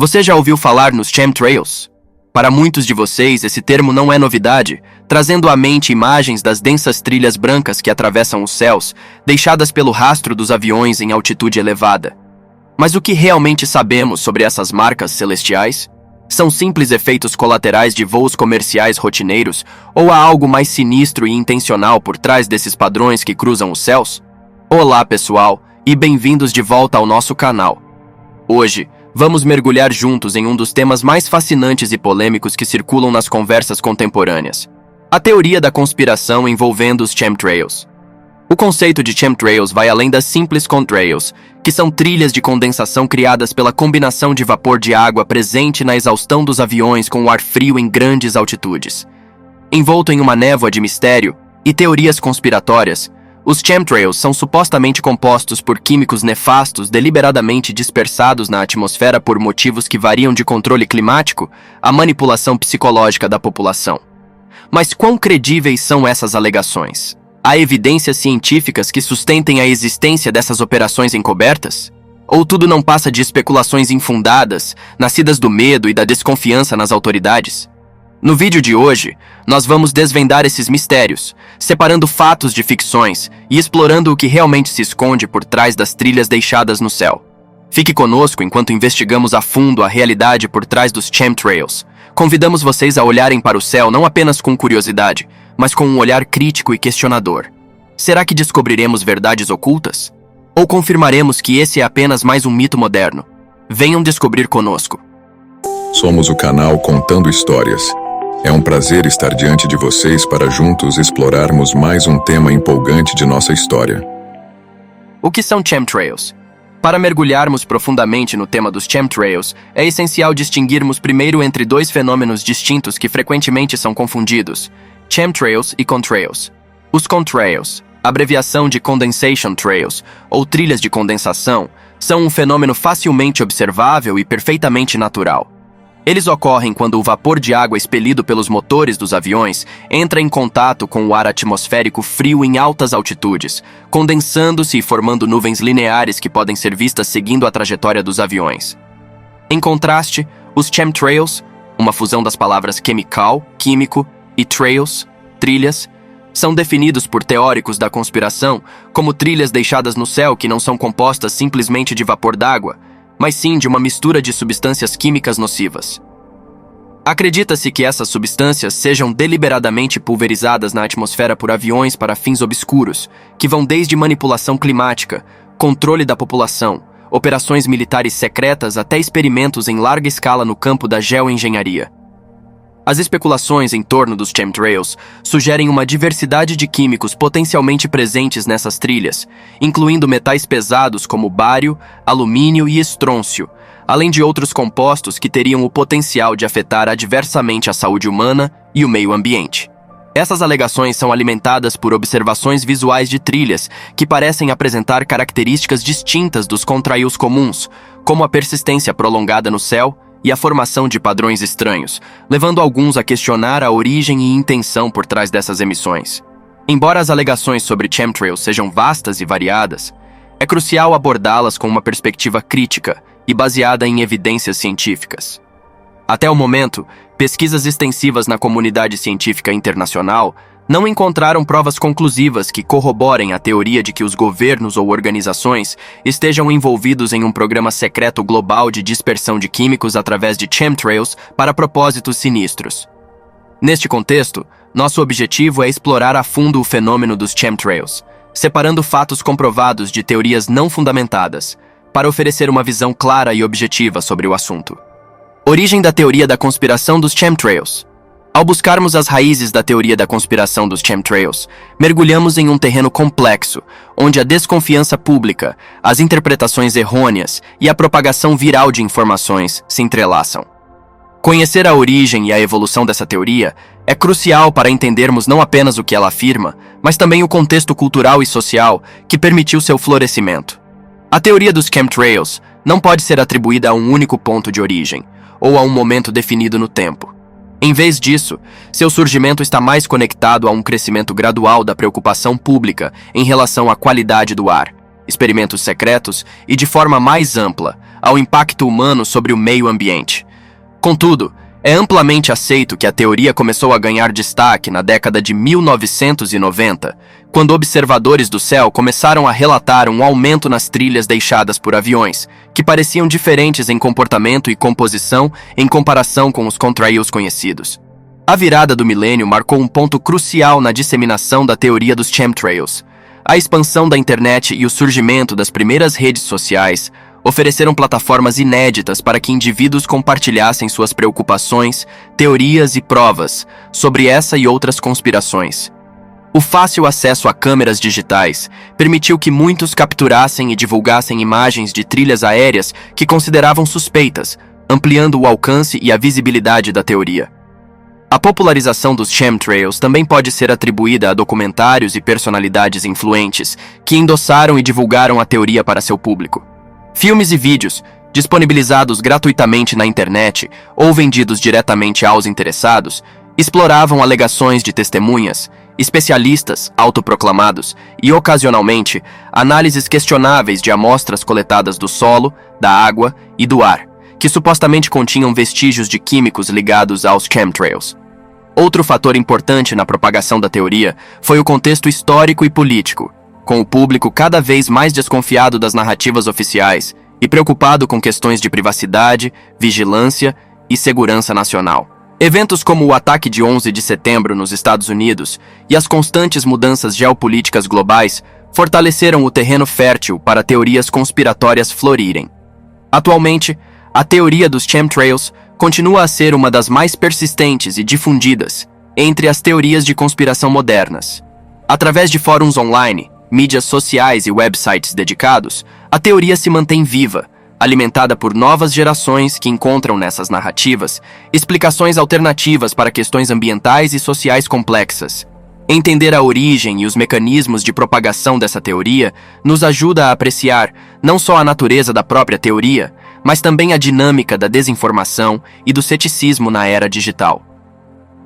Você já ouviu falar nos chemtrails? Para muitos de vocês, esse termo não é novidade, trazendo à mente imagens das densas trilhas brancas que atravessam os céus, deixadas pelo rastro dos aviões em altitude elevada. Mas o que realmente sabemos sobre essas marcas celestiais? São simples efeitos colaterais de voos comerciais rotineiros ou há algo mais sinistro e intencional por trás desses padrões que cruzam os céus? Olá, pessoal, e bem-vindos de volta ao nosso canal. Hoje, vamos mergulhar juntos em um dos temas mais fascinantes e polêmicos que circulam nas conversas contemporâneas: a teoria da conspiração envolvendo os chemtrails. O conceito de chemtrails vai além das simples contrails, que são trilhas de condensação criadas pela combinação de vapor de água presente na exaustão dos aviões com o ar frio em grandes altitudes. Envolto em uma névoa de mistério e teorias conspiratórias, os chemtrails são supostamente compostos por químicos nefastos deliberadamente dispersados na atmosfera por motivos que variam de controle climático à manipulação psicológica da população. Mas quão credíveis são essas alegações? Há evidências científicas que sustentem a existência dessas operações encobertas? Ou tudo não passa de especulações infundadas, nascidas do medo e da desconfiança nas autoridades? No vídeo de hoje, nós vamos desvendar esses mistérios, separando fatos de ficções e explorando o que realmente se esconde por trás das trilhas deixadas no céu. Fique conosco enquanto investigamos a fundo a realidade por trás dos chemtrails. Convidamos vocês a olharem para o céu não apenas com curiosidade, mas com um olhar crítico e questionador. Será que descobriremos verdades ocultas? Ou confirmaremos que esse é apenas mais um mito moderno? Venham descobrir conosco. Somos o canal Contando Histórias. É um prazer estar diante de vocês para juntos explorarmos mais um tema empolgante de nossa história. O que são chemtrails? Para mergulharmos profundamente no tema dos chemtrails, é essencial distinguirmos primeiro entre dois fenômenos distintos que frequentemente são confundidos: chemtrails e contrails. Os contrails, abreviação de condensation trails, ou trilhas de condensação, são um fenômeno facilmente observável e perfeitamente natural. Eles ocorrem quando o vapor de água expelido pelos motores dos aviões entra em contato com o ar atmosférico frio em altas altitudes, condensando-se e formando nuvens lineares que podem ser vistas seguindo a trajetória dos aviões. Em contraste, os chemtrails, uma fusão das palavras chemical, químico, e trails, trilhas, são definidos por teóricos da conspiração como trilhas deixadas no céu que não são compostas simplesmente de vapor d'água, mas sim de uma mistura de substâncias químicas nocivas. Acredita-se que essas substâncias sejam deliberadamente pulverizadas na atmosfera por aviões para fins obscuros, que vão desde manipulação climática, controle da população, operações militares secretas até experimentos em larga escala no campo da geoengenharia. As especulações em torno dos chemtrails sugerem uma diversidade de químicos potencialmente presentes nessas trilhas, incluindo metais pesados como bário, alumínio e estrôncio, além de outros compostos que teriam o potencial de afetar adversamente a saúde humana e o meio ambiente. Essas alegações são alimentadas por observações visuais de trilhas que parecem apresentar características distintas dos contrails comuns, como a persistência prolongada no céu e a formação de padrões estranhos, levando alguns a questionar a origem e intenção por trás dessas emissões. Embora as alegações sobre chemtrails sejam vastas e variadas, é crucial abordá-las com uma perspectiva crítica e baseada em evidências científicas. Até o momento, pesquisas extensivas na comunidade científica internacional não encontraram provas conclusivas que corroborem a teoria de que os governos ou organizações estejam envolvidos em um programa secreto global de dispersão de químicos através de chemtrails para propósitos sinistros. Neste contexto, nosso objetivo é explorar a fundo o fenômeno dos chemtrails, separando fatos comprovados de teorias não fundamentadas, para oferecer uma visão clara e objetiva sobre o assunto. Origem da teoria da conspiração dos chemtrails. Ao buscarmos as raízes da teoria da conspiração dos chemtrails, mergulhamos em um terreno complexo, onde a desconfiança pública, as interpretações errôneas e a propagação viral de informações se entrelaçam. Conhecer a origem e a evolução dessa teoria é crucial para entendermos não apenas o que ela afirma, mas também o contexto cultural e social que permitiu seu florescimento. A teoria dos chemtrails não pode ser atribuída a um único ponto de origem, ou a um momento definido no tempo. Em vez disso, seu surgimento está mais conectado a um crescimento gradual da preocupação pública em relação à qualidade do ar, experimentos secretos e, de forma mais ampla, ao impacto humano sobre o meio ambiente. Contudo, é amplamente aceito que a teoria começou a ganhar destaque na década de 1990, quando observadores do céu começaram a relatar um aumento nas trilhas deixadas por aviões, que pareciam diferentes em comportamento e composição em comparação com os contrails conhecidos. A virada do milênio marcou um ponto crucial na disseminação da teoria dos chemtrails. A expansão da internet e o surgimento das primeiras redes sociais ofereceram plataformas inéditas para que indivíduos compartilhassem suas preocupações, teorias e provas sobre essa e outras conspirações. O fácil acesso a câmeras digitais permitiu que muitos capturassem e divulgassem imagens de trilhas aéreas que consideravam suspeitas, ampliando o alcance e a visibilidade da teoria. A popularização dos chemtrails também pode ser atribuída a documentários e personalidades influentes que endossaram e divulgaram a teoria para seu público. Filmes e vídeos, disponibilizados gratuitamente na internet ou vendidos diretamente aos interessados, exploravam alegações de testemunhas, especialistas autoproclamados e, ocasionalmente, análises questionáveis de amostras coletadas do solo, da água e do ar, que supostamente continham vestígios de químicos ligados aos chemtrails. Outro fator importante na propagação da teoria foi o contexto histórico e político, com o público cada vez mais desconfiado das narrativas oficiais e preocupado com questões de privacidade, vigilância e segurança nacional. Eventos como o ataque de 11 de setembro nos Estados Unidos e as constantes mudanças geopolíticas globais fortaleceram o terreno fértil para teorias conspiratórias florirem. Atualmente, a teoria dos chemtrails continua a ser uma das mais persistentes e difundidas entre as teorias de conspiração modernas. Através de fóruns online, mídias sociais e websites dedicados, a teoria se mantém viva, alimentada por novas gerações que encontram nessas narrativas explicações alternativas para questões ambientais e sociais complexas. Entender a origem e os mecanismos de propagação dessa teoria nos ajuda a apreciar não só a natureza da própria teoria, mas também a dinâmica da desinformação e do ceticismo na era digital.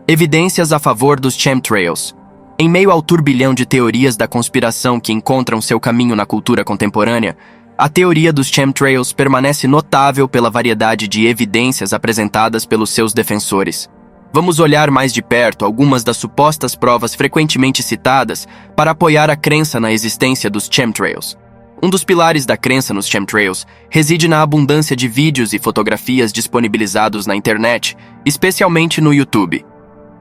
Evidências a favor dos chemtrails. Em meio ao turbilhão de teorias da conspiração que encontram seu caminho na cultura contemporânea, a teoria dos chemtrails permanece notável pela variedade de evidências apresentadas pelos seus defensores. Vamos olhar mais de perto algumas das supostas provas frequentemente citadas para apoiar a crença na existência dos chemtrails. Um dos pilares da crença nos chemtrails reside na abundância de vídeos e fotografias disponibilizados na internet, especialmente no YouTube.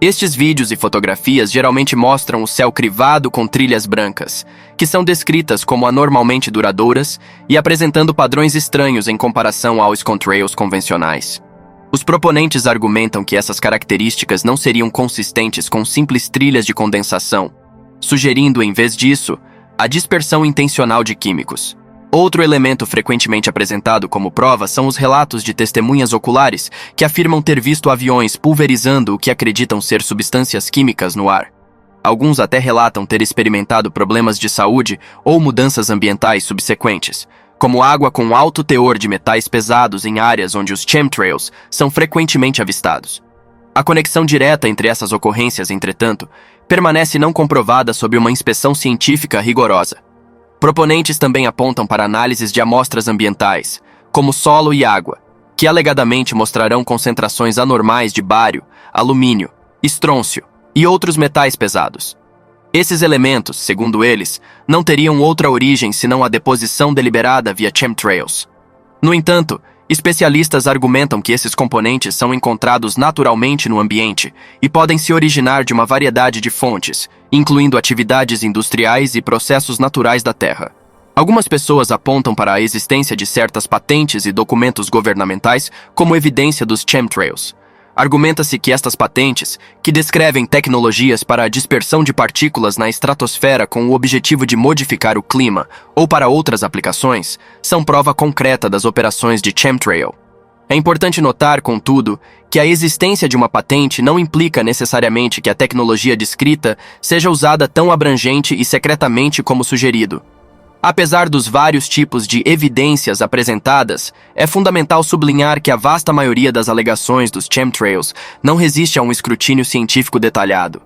Estes vídeos e fotografias geralmente mostram o céu crivado com trilhas brancas, que são descritas como anormalmente duradouras e apresentando padrões estranhos em comparação aos contrails convencionais. Os proponentes argumentam que essas características não seriam consistentes com simples trilhas de condensação, sugerindo, em vez disso, a dispersão intencional de químicos. Outro elemento frequentemente apresentado como prova são os relatos de testemunhas oculares que afirmam ter visto aviões pulverizando o que acreditam ser substâncias químicas no ar. Alguns até relatam ter experimentado problemas de saúde ou mudanças ambientais subsequentes, como água com alto teor de metais pesados em áreas onde os chemtrails são frequentemente avistados. A conexão direta entre essas ocorrências, entretanto, permanece não comprovada sob uma inspeção científica rigorosa. Proponentes também apontam para análises de amostras ambientais, como solo e água, que alegadamente mostrarão concentrações anormais de bário, alumínio, estrôncio e outros metais pesados. Esses elementos, segundo eles, não teriam outra origem senão a deposição deliberada via chemtrails. No entanto, especialistas argumentam que esses componentes são encontrados naturalmente no ambiente e podem se originar de uma variedade de fontes, incluindo atividades industriais e processos naturais da Terra. Algumas pessoas apontam para a existência de certas patentes e documentos governamentais como evidência dos chemtrails. Argumenta-se que estas patentes, que descrevem tecnologias para a dispersão de partículas na estratosfera com o objetivo de modificar o clima ou para outras aplicações, são prova concreta das operações de chemtrail. É importante notar, contudo, que a existência de uma patente não implica necessariamente que a tecnologia descrita seja usada tão abrangente e secretamente como sugerido. Apesar dos vários tipos de evidências apresentadas, é fundamental sublinhar que a vasta maioria das alegações dos chemtrails não resiste a um escrutínio científico detalhado.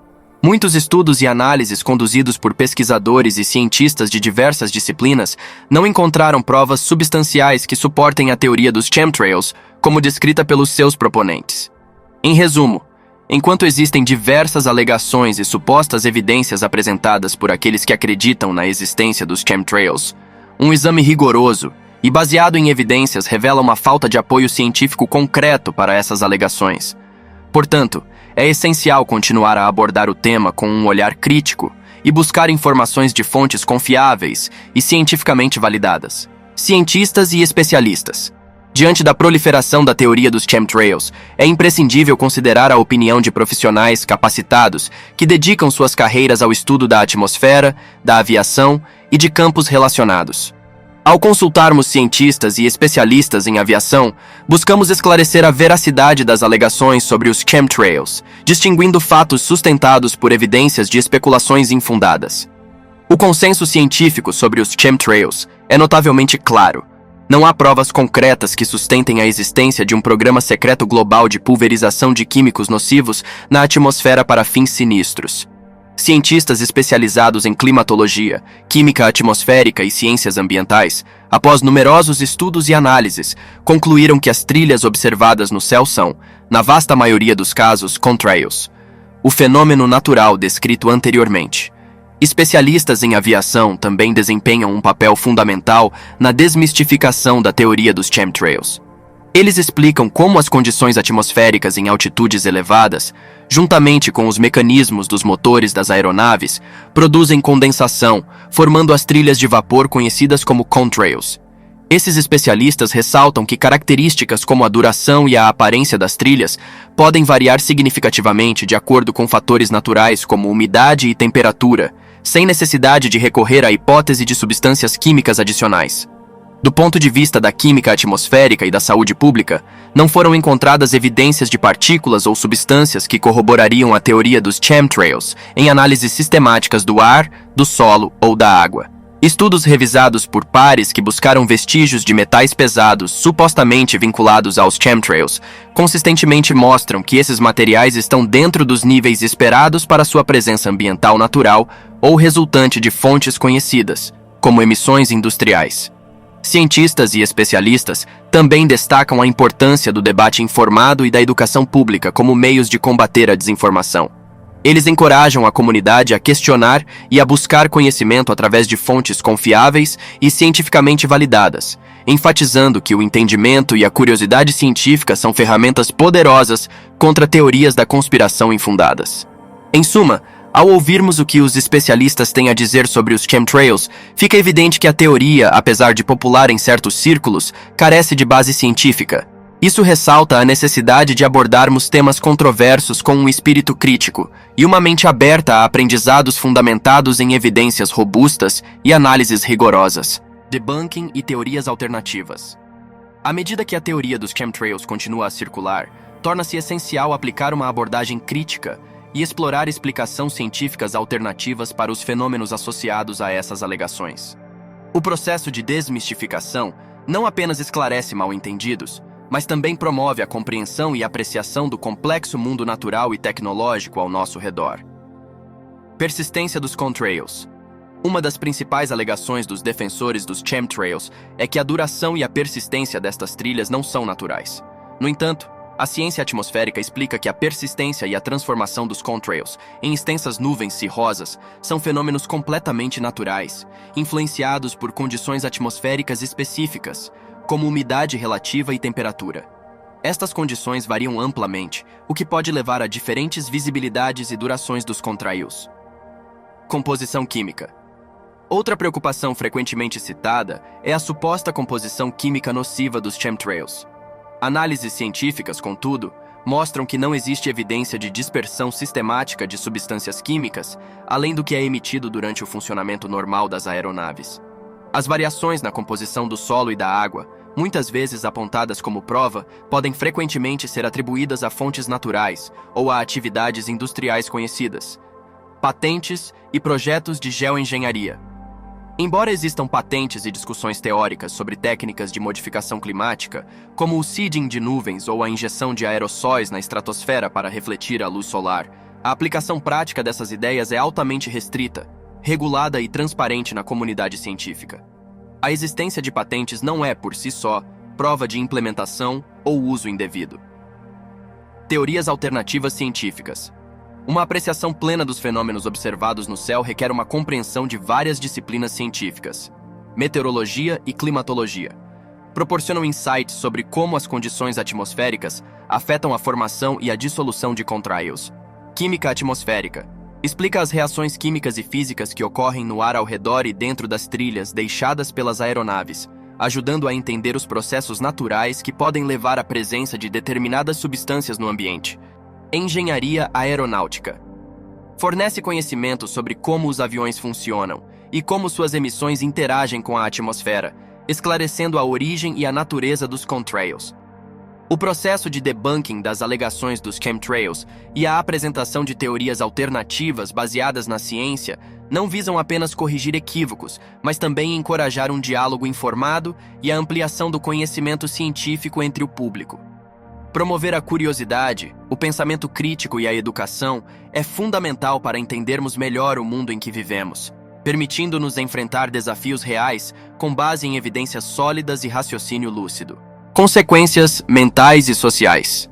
Muitos estudos e análises conduzidos por pesquisadores e cientistas de diversas disciplinas não encontraram provas substanciais que suportem a teoria dos chemtrails, como descrita pelos seus proponentes. Em resumo, enquanto existem diversas alegações e supostas evidências apresentadas por aqueles que acreditam na existência dos chemtrails, um exame rigoroso e baseado em evidências revela uma falta de apoio científico concreto para essas alegações. Portanto, é essencial continuar a abordar o tema com um olhar crítico e buscar informações de fontes confiáveis e cientificamente validadas. Cientistas e especialistas. Diante da proliferação da teoria dos chemtrails, é imprescindível considerar a opinião de profissionais capacitados que dedicam suas carreiras ao estudo da atmosfera, da aviação e de campos relacionados. Ao consultarmos cientistas e especialistas em aviação, buscamos esclarecer a veracidade das alegações sobre os chemtrails, distinguindo fatos sustentados por evidências de especulações infundadas. O consenso científico sobre os chemtrails é notavelmente claro. Não há provas concretas que sustentem a existência de um programa secreto global de pulverização de químicos nocivos na atmosfera para fins sinistros. Cientistas especializados em climatologia, química atmosférica e ciências ambientais, após numerosos estudos e análises, concluíram que as trilhas observadas no céu são, na vasta maioria dos casos, contrails, o fenômeno natural descrito anteriormente. Especialistas em aviação também desempenham um papel fundamental na desmistificação da teoria dos chemtrails. Eles explicam como as condições atmosféricas em altitudes elevadas, juntamente com os mecanismos dos motores das aeronaves, produzem condensação, formando as trilhas de vapor conhecidas como contrails. Esses especialistas ressaltam que características como a duração e a aparência das trilhas podem variar significativamente de acordo com fatores naturais como umidade e temperatura, sem necessidade de recorrer à hipótese de substâncias químicas adicionais. Do ponto de vista da química atmosférica e da saúde pública, não foram encontradas evidências de partículas ou substâncias que corroborariam a teoria dos chemtrails em análises sistemáticas do ar, do solo ou da água. Estudos revisados por pares que buscaram vestígios de metais pesados supostamente vinculados aos chemtrails consistentemente mostram que esses materiais estão dentro dos níveis esperados para sua presença ambiental natural ou resultante de fontes conhecidas, como emissões industriais. Cientistas e especialistas também destacam a importância do debate informado e da educação pública como meios de combater a desinformação. Eles encorajam a comunidade a questionar e a buscar conhecimento através de fontes confiáveis e cientificamente validadas, enfatizando que o entendimento e a curiosidade científica são ferramentas poderosas contra teorias da conspiração infundadas. Em suma, ao ouvirmos o que os especialistas têm a dizer sobre os chemtrails, fica evidente que a teoria, apesar de popular em certos círculos, carece de base científica. Isso ressalta a necessidade de abordarmos temas controversos com um espírito crítico e uma mente aberta a aprendizados fundamentados em evidências robustas e análises rigorosas. Debunking e teorias alternativas. À medida que a teoria dos chemtrails continua a circular, torna-se essencial aplicar uma abordagem crítica e explorar explicações científicas alternativas para os fenômenos associados a essas alegações. O processo de desmistificação não apenas esclarece mal-entendidos, mas também promove a compreensão e apreciação do complexo mundo natural e tecnológico ao nosso redor. Persistência dos contrails. Uma das principais alegações dos defensores dos chemtrails é que a duração e a persistência destas trilhas não são naturais. No entanto, a ciência atmosférica explica que a persistência e a transformação dos contrails em extensas nuvens cirrosas são fenômenos completamente naturais, influenciados por condições atmosféricas específicas, como umidade relativa e temperatura. Estas condições variam amplamente, o que pode levar a diferentes visibilidades e durações dos contrails. Composição química. Outra preocupação frequentemente citada é a suposta composição química nociva dos chemtrails. Análises científicas, contudo, mostram que não existe evidência de dispersão sistemática de substâncias químicas, além do que é emitido durante o funcionamento normal das aeronaves. As variações na composição do solo e da água, muitas vezes apontadas como prova, podem frequentemente ser atribuídas a fontes naturais ou a atividades industriais conhecidas, patentes e projetos de geoengenharia. Embora existam patentes e discussões teóricas sobre técnicas de modificação climática, como o seeding de nuvens ou a injeção de aerossóis na estratosfera para refletir a luz solar, A aplicação prática dessas ideias é altamente restrita, regulada e transparente na comunidade científica. A existência de patentes não é, por si só, prova de implementação ou uso indevido. Teorias alternativas científicas. Uma apreciação plena dos fenômenos observados no céu requer uma compreensão de várias disciplinas científicas. Meteorologia e climatologia proporcionam insights sobre como as condições atmosféricas afetam a formação e a dissolução de contrails. Química atmosférica explica as reações químicas e físicas que ocorrem no ar ao redor e dentro das trilhas deixadas pelas aeronaves, ajudando a entender os processos naturais que podem levar à presença de determinadas substâncias no ambiente. Engenharia aeronáutica fornece conhecimento sobre como os aviões funcionam e como suas emissões interagem com a atmosfera, esclarecendo a origem e a natureza dos contrails. O processo de debunking das alegações dos chemtrails e a apresentação de teorias alternativas baseadas na ciência não visam apenas corrigir equívocos, mas também encorajar um diálogo informado e a ampliação do conhecimento científico entre o público. Promover a curiosidade, o pensamento crítico e a educação é fundamental para entendermos melhor o mundo em que vivemos, permitindo-nos enfrentar desafios reais com base em evidências sólidas e raciocínio lúcido. Consequências mentais e sociais.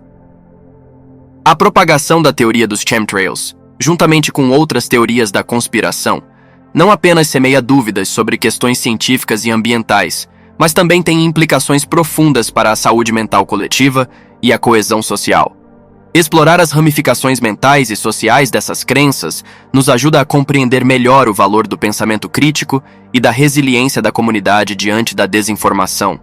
A propagação da teoria dos chemtrails, juntamente com outras teorias da conspiração, não apenas semeia dúvidas sobre questões científicas e ambientais, mas também tem implicações profundas para a saúde mental coletiva e a coesão social. Explorar as ramificações mentais e sociais dessas crenças nos ajuda a compreender melhor o valor do pensamento crítico e da resiliência da comunidade diante da desinformação.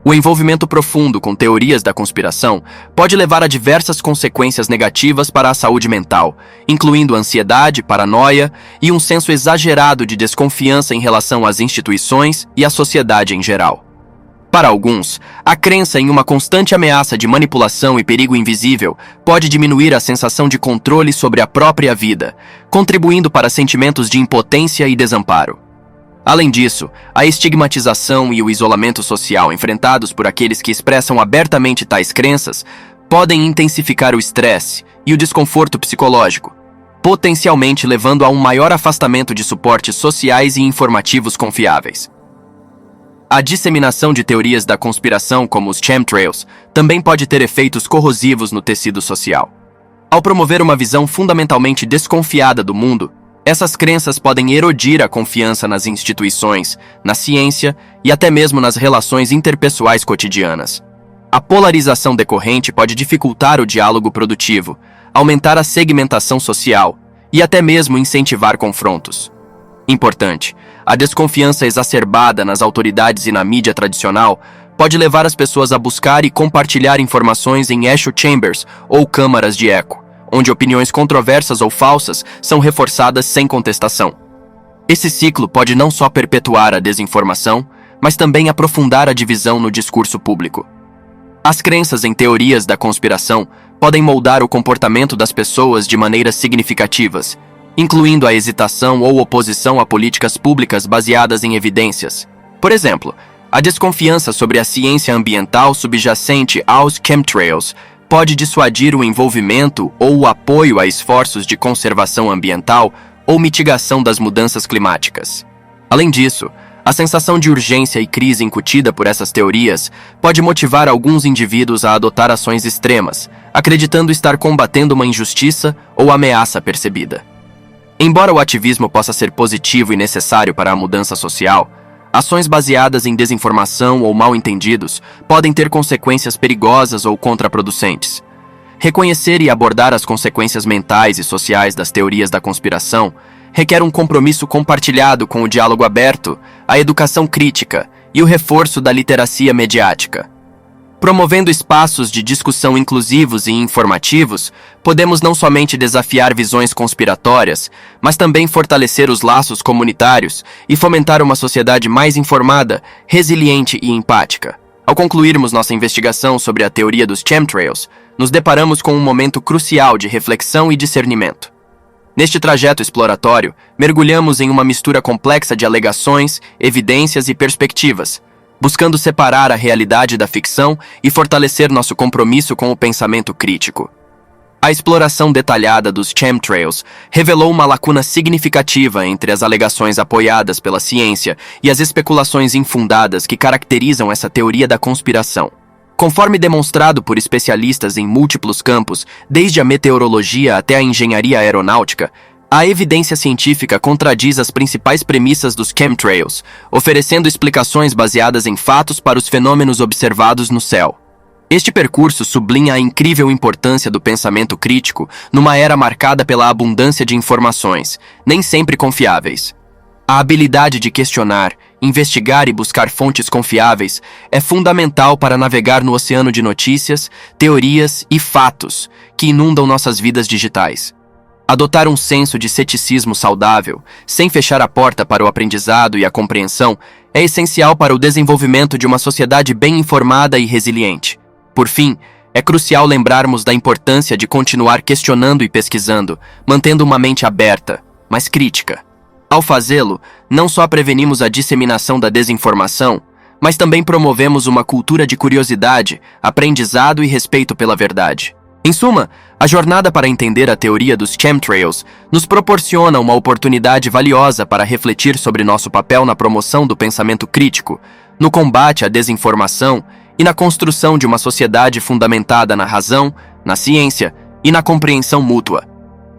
O envolvimento profundo com teorias da conspiração pode levar a diversas consequências negativas para a saúde mental, incluindo ansiedade, paranoia e um senso exagerado de desconfiança em relação às instituições e à sociedade em geral. Para alguns, a crença em uma constante ameaça de manipulação e perigo invisível pode diminuir a sensação de controle sobre a própria vida, contribuindo para sentimentos de impotência e desamparo. Além disso, a estigmatização e o isolamento social enfrentados por aqueles que expressam abertamente tais crenças podem intensificar o estresse e o desconforto psicológico, potencialmente levando a um maior afastamento de suportes sociais e informativos confiáveis. A disseminação de teorias da conspiração, como os chemtrails, também pode ter efeitos corrosivos no tecido social. Ao promover uma visão fundamentalmente desconfiada do mundo, essas crenças podem erodir a confiança nas instituições, na ciência e até mesmo nas relações interpessoais cotidianas. A polarização decorrente pode dificultar o diálogo produtivo, aumentar a segmentação social e até mesmo incentivar confrontos. Importante, a desconfiança exacerbada nas autoridades e na mídia tradicional pode levar as pessoas a buscar e compartilhar informações em echo chambers ou câmaras de eco, onde opiniões controversas ou falsas são reforçadas sem contestação. Esse ciclo pode não só perpetuar a desinformação, mas também aprofundar a divisão no discurso público. As crenças em teorias da conspiração podem moldar o comportamento das pessoas de maneiras significativas, incluindo a hesitação ou oposição a políticas públicas baseadas em evidências. Por exemplo, a desconfiança sobre a ciência ambiental subjacente aos chemtrails pode dissuadir o envolvimento ou o apoio a esforços de conservação ambiental ou mitigação das mudanças climáticas. Além disso, a sensação de urgência e crise incutida por essas teorias pode motivar alguns indivíduos a adotar ações extremas, acreditando estar combatendo uma injustiça ou ameaça percebida. Embora o ativismo possa ser positivo e necessário para a mudança social, ações baseadas em desinformação ou mal-entendidos podem ter consequências perigosas ou contraproducentes. Reconhecer e abordar as consequências mentais e sociais das teorias da conspiração requer um compromisso compartilhado com o diálogo aberto, a educação crítica e o reforço da literacia mediática. Promovendo espaços de discussão inclusivos e informativos, podemos não somente desafiar visões conspiratórias, mas também fortalecer os laços comunitários e fomentar uma sociedade mais informada, resiliente e empática. Ao concluirmos nossa investigação sobre a teoria dos chemtrails, nos deparamos com um momento crucial de reflexão e discernimento. Neste trajeto exploratório, mergulhamos em uma mistura complexa de alegações, evidências e perspectivas, buscando separar a realidade da ficção e fortalecer nosso compromisso com o pensamento crítico. A exploração detalhada dos chemtrails revelou uma lacuna significativa entre as alegações apoiadas pela ciência e as especulações infundadas que caracterizam essa teoria da conspiração. Conforme demonstrado por especialistas em múltiplos campos, desde a meteorologia até a engenharia aeronáutica, a evidência científica contradiz as principais premissas dos chemtrails, oferecendo explicações baseadas em fatos para os fenômenos observados no céu. Este percurso sublinha a incrível importância do pensamento crítico numa era marcada pela abundância de informações, nem sempre confiáveis. A habilidade de questionar, investigar e buscar fontes confiáveis é fundamental para navegar no oceano de notícias, teorias e fatos que inundam nossas vidas digitais. Adotar um senso de ceticismo saudável, sem fechar a porta para o aprendizado e a compreensão, é essencial para o desenvolvimento de uma sociedade bem informada e resiliente. Por fim, é crucial lembrarmos da importância de continuar questionando e pesquisando, mantendo uma mente aberta, mas crítica. Ao fazê-lo, não só prevenimos a disseminação da desinformação, mas também promovemos uma cultura de curiosidade, aprendizado e respeito pela verdade. Em suma, a jornada para entender a teoria dos chemtrails nos proporciona uma oportunidade valiosa para refletir sobre nosso papel na promoção do pensamento crítico, no combate à desinformação e na construção de uma sociedade fundamentada na razão, na ciência e na compreensão mútua.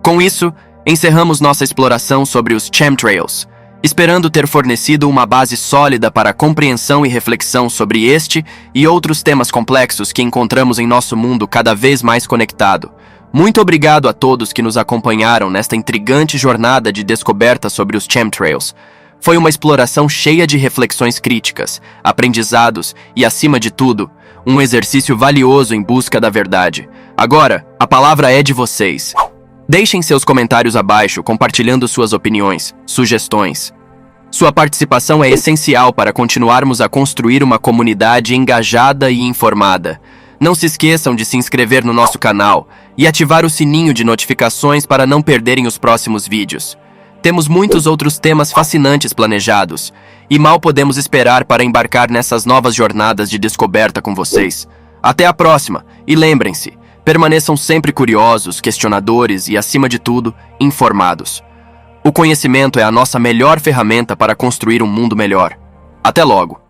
Com isso, encerramos nossa exploração sobre os chemtrails, esperando ter fornecido uma base sólida para a compreensão e reflexão sobre este e outros temas complexos que encontramos em nosso mundo cada vez mais conectado. Muito obrigado a todos que nos acompanharam nesta intrigante jornada de descoberta sobre os chemtrails. Foi uma exploração cheia de reflexões críticas, aprendizados e, acima de tudo, um exercício valioso em busca da verdade. Agora, a palavra é de vocês. Deixem seus comentários abaixo, compartilhando suas opiniões, sugestões. Sua participação é essencial para continuarmos a construir uma comunidade engajada e informada. Não se esqueçam de se inscrever no nosso canal e ativar o sininho de notificações para não perderem os próximos vídeos. Temos muitos outros temas fascinantes planejados, e mal podemos esperar para embarcar nessas novas jornadas de descoberta com vocês. Até a próxima, e lembrem-se, permaneçam sempre curiosos, questionadores e, acima de tudo, informados. O conhecimento é a nossa melhor ferramenta para construir um mundo melhor. Até logo!